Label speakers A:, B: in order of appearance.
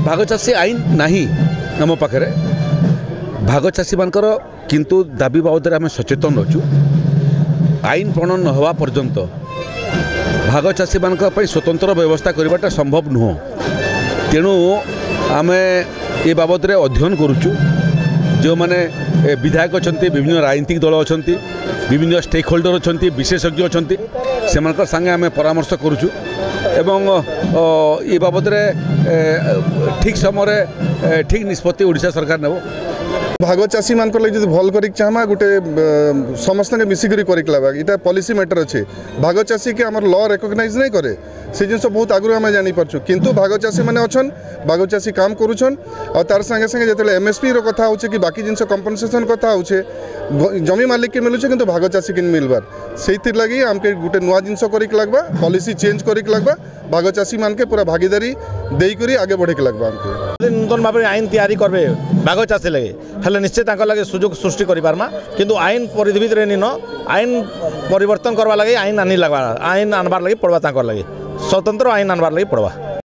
A: भाग चाषी आईन नहीं आम पाखे भाग चाषी मानकर किंतु दाबी बाबद आम सचेतन अच्छु आईन प्रणयन न हवा पर्यंत भाग चाषी मान स्वतंत्र व्यवस्था करवाटा संभव नुह तेणु आम ए बाबद अध्ययन करुचु जो मैंने विधायक अच्छा विभिन्न राजनीतिक दल अच्छा विभिन्न स्टेक होल्डर अच्छा विशेषज्ञ अच्छा से संगे आम परामर्श करुचु एवं ये बाबद ठीक समय ठीक निष्पत्ति ओडिशा सरकार नेब
B: भाग चाषी मान लगे भल कर चाहमा गोटे समस्त मिसिक इटा पॉलिसी मैटर अच्छे भाग चाषी के आमर लॉ रिकॉग्नाइज नहीं करे से जिन बहुत आगु आम जापर किंतु भाग चाषी मैंने अच्छा भाग चाषी काम करुछन और तार संगे संगे जो एमएसपी कथा हो कि बाकी जिन कंपनसेशन कथा हो जमी मालिक के मिलूचे किंतु भाग चाषी के मिलबार से लगी आमके गोटे नुआ जिनस कर लगवा पॉलिसी चेंज कर लगवा भाग चाषी मान के पूरा भागीदारी देकर आगे बढ़े के लगवा आमके
C: नूतन भाव आईन तैयारी करबे भाग चाषी लगे हेल्ले निश्चित लगे सुजोग सृष्टि करमा किंतु आईन परिधि निन आईन परिवर्तन करवा लगे आईन आनी लगवा आईन आनबार लगे पड़वा लगे स्वतंत्र आईन आनबार लगे पड़वा।